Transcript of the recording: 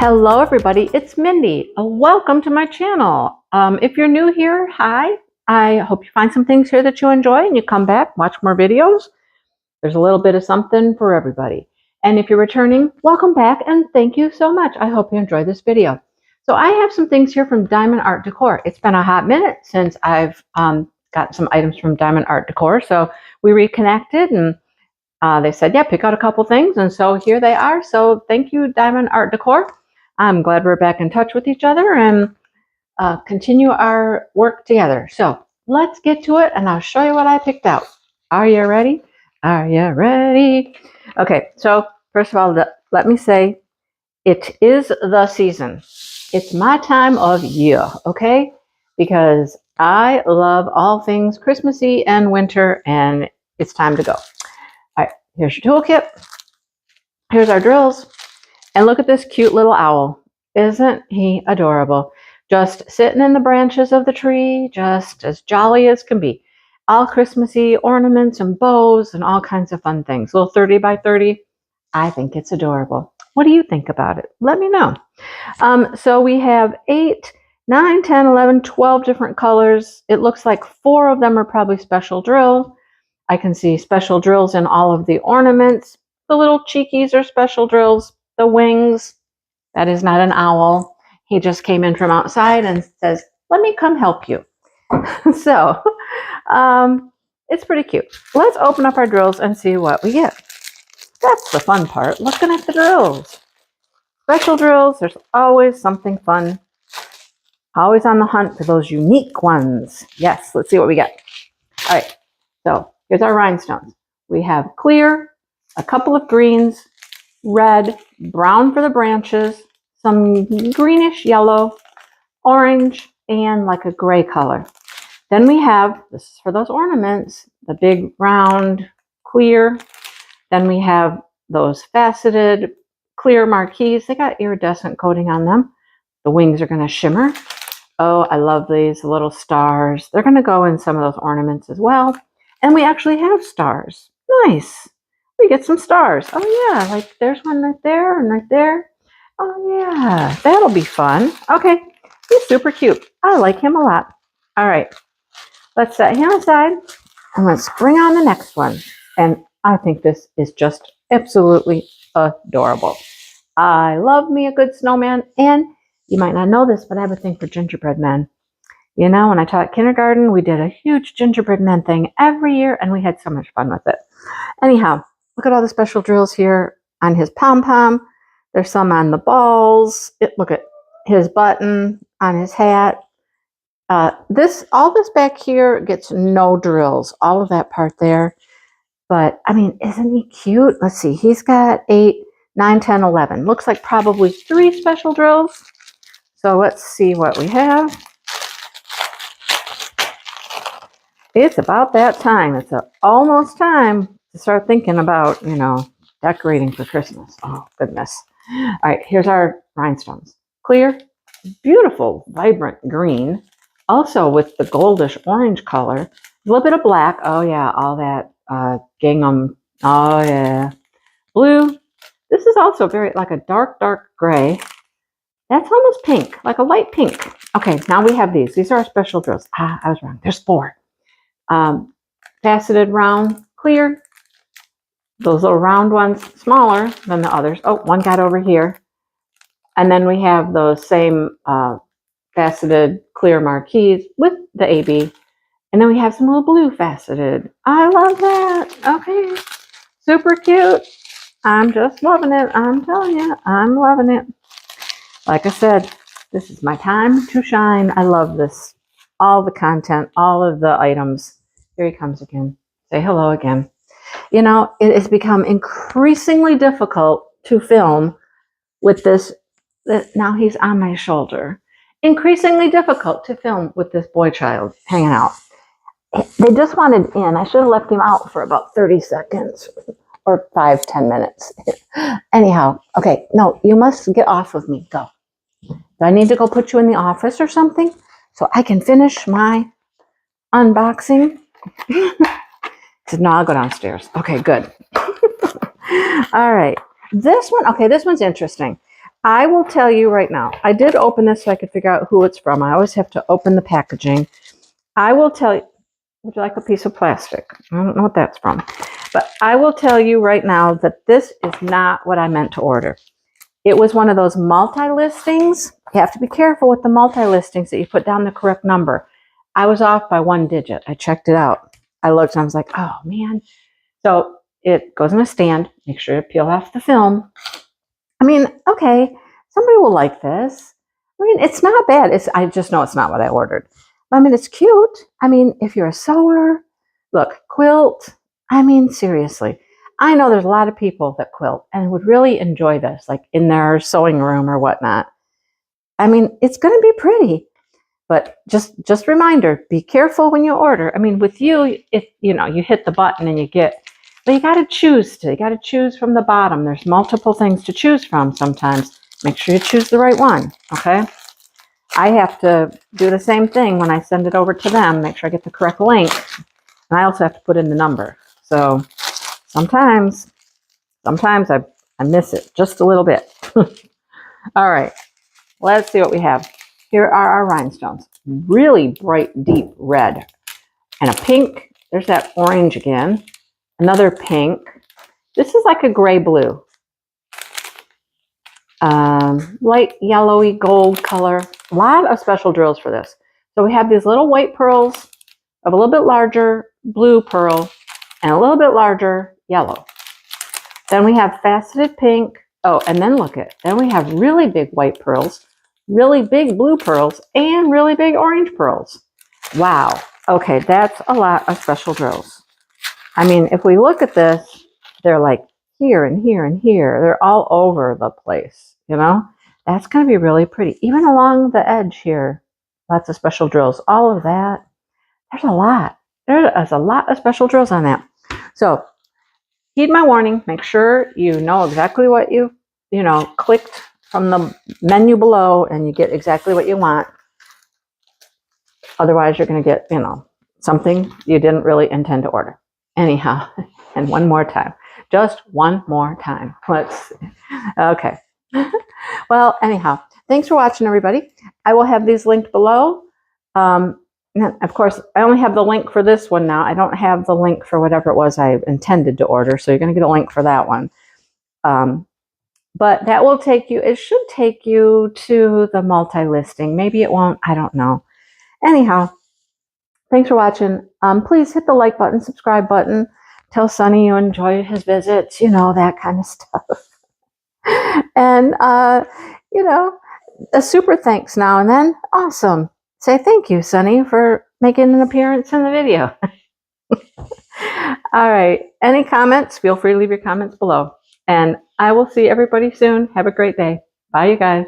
Hello everybody, it's Mindy. Welcome to my channel. If you're new here, hi. I hope you find some things here that you enjoy and you come back, watch more videos. There's a little bit of something for everybody. And if you're returning, welcome back and thank you so much. I hope you enjoyed this video. So I have some things here from Diamond Art Decor. It's been a hot minute since I've got some items from Diamond Art Decor. So we reconnected and they said, yeah, pick out a couple things. And so here they are. So thank you, Diamond Art Decor. I'm glad we're back in touch with each other and continue our work together. So let's get to it and I'll show you what I picked out. Are you ready? Are you ready? Okay, so first of all, let me say it is the season. It's my time of year, okay? Because I love all things Christmassy and winter and it's time to go. All right, here's your toolkit. Here's our drills. And look at this cute little owl. Isn't he adorable? Just sitting in the branches of the tree, just as jolly as can be. All Christmassy ornaments and bows and all kinds of fun things. Little 30 by 30. I think it's adorable. What do you think about it? Let me know. So we have 8, 9, 10, 11, 12 different colors. It looks like 4 of them are probably special drill. I can see special drills in all of the ornaments. The little cheekies are special drills. The wings, that is not an owl. He just came in from outside and says, let me come help you. So it's pretty cute. Let's open up our drills and see what we get. That's the fun part, looking at the drills. Special drills, there's always something fun. Always on the hunt for those unique ones. Yes, let's see what we get. All right, so here's our rhinestones. We have clear, a couple of greens, red, brown for the branches, some greenish yellow, orange, and like a gray color. Then we have, this is for those ornaments, the big round clear. Then we have those faceted clear marquees. They got iridescent coating on them. The wings are going to shimmer. Oh, I love these little stars. They're going to go in some of those ornaments as well. And we actually have stars. Nice. We get some stars. Oh yeah, like there's one right there and right there. Oh yeah, that'll be fun. Okay, he's super cute. I like him a lot. All right, let's set him aside and let's bring on the next one. And I think this is just absolutely adorable. I love me a good snowman. And you might not know this, but I have a thing for gingerbread men. You know, when I taught kindergarten, we did a huge gingerbread man thing every year and we had so much fun with it. Anyhow, look at all the special drills here on his pom-pom. There's some on the balls. Look at his button on his hat. All this back here gets no drills. All of that part there. But, I mean, isn't he cute? Let's see. He's got 8, 9, 10, 11. Looks like probably 3 special drills. So let's see what we have. It's about that time. It's almost time to start thinking about, you know, decorating for Christmas. Oh, goodness. All right, here's our rhinestones. Clear, beautiful, vibrant green. Also with the goldish orange color. A little bit of black. Oh, yeah, all that gingham. Oh, yeah. Blue. This is also very, like a dark, dark gray. That's almost pink, like a light pink. Okay, now we have these. These are our special drills. Ah, I was wrong. There's 4. Faceted round clear. Those little round ones, smaller than the others. Oh, one got over here. And then we have those same faceted clear marquees with the AB. And then we have some little blue faceted. I love that. Okay, super cute. I'm just loving it. I'm telling you, I'm loving it. Like I said, this is my time to shine. I love this. All the content, all of the items. Here he comes again. Say hello again. You know, it has become increasingly difficult to film with this. Now he's on my shoulder. Increasingly difficult to film with this boy child hanging out. They just wanted in. I should have left him out for about 30 seconds or 5-10 minutes. Anyhow, okay, no, you must get off of me. Go. Do I need to go put you in the office or something so I can finish my unboxing? Said, no, I'll go downstairs. Okay, good. All right. This one, okay, this one's interesting. I will tell you right now, I did open this so I could figure out who it's from. I always have to open the packaging. I will tell you, would you like a piece of plastic? I don't know what that's from. But I will tell you right now that this is not what I meant to order. It was one of those multi-listings. You have to be careful with the multi-listings that you put down the correct number. I was off by 1 digit. I checked it out. I looked and I was like, oh man. So it goes in a stand. Make sure to peel off the film. I mean, okay, somebody will like this. I mean, it's not bad. I just know it's not what I ordered. But I mean, it's cute. I mean, if you're a sewer, look, quilt. I mean, seriously. I know there's a lot of people that quilt and would really enjoy this, like in their sewing room or whatnot. I mean, it's going to be pretty. But just reminder, be careful when you order. I mean, with you, if you hit the button and you get, but you got to choose from the bottom. There's multiple things to choose from sometimes. Make sure you choose the right one, okay? I have to do the same thing when I send it over to them, make sure I get the correct link. And I also have to put in the number. So sometimes I miss it just a little bit. All right, let's see what we have. Here are our rhinestones. Really bright, deep red. And a pink. There's that orange again. Another pink. This is like a gray blue. Light yellowy gold color. A lot of special drills for this. So we have these little white pearls of a little bit larger blue pearl and a little bit larger yellow. Then we have faceted pink. Oh, and then look at, then we have really big white pearls, really big blue pearls, and really big orange pearls. Wow. Okay, that's a lot of special drills. I mean, if we look at this, they're like here and here and here. They're all over the place, you know? That's going to be really pretty. Even along the edge here, lots of special drills. All of that, there's a lot. There is a lot of special drills on that. So, heed my warning. Make sure you know exactly what you clicked from the menu below and you get exactly what you want. Otherwise, you're going to get, something you didn't really intend to order. Anyhow, and one more time. Just one more time. Let's see. Okay. Well, anyhow, thanks for watching, everybody. I will have these linked below. Of course, I only have the link for this one now. I don't have the link for whatever it was I intended to order, so you're going to get a link for that one. But that will take you, it should take you to the multi-listing. Maybe it won't, I don't know. Anyhow, thanks for watching. Please hit the like button, subscribe button. Tell Sonny you enjoyed his visits, that kind of stuff. And, a super thanks now and then. Awesome. Say thank you, Sonny, for making an appearance in the video. All right. Any comments? Feel free to leave your comments below. And I will see everybody soon. Have a great day. Bye, you guys.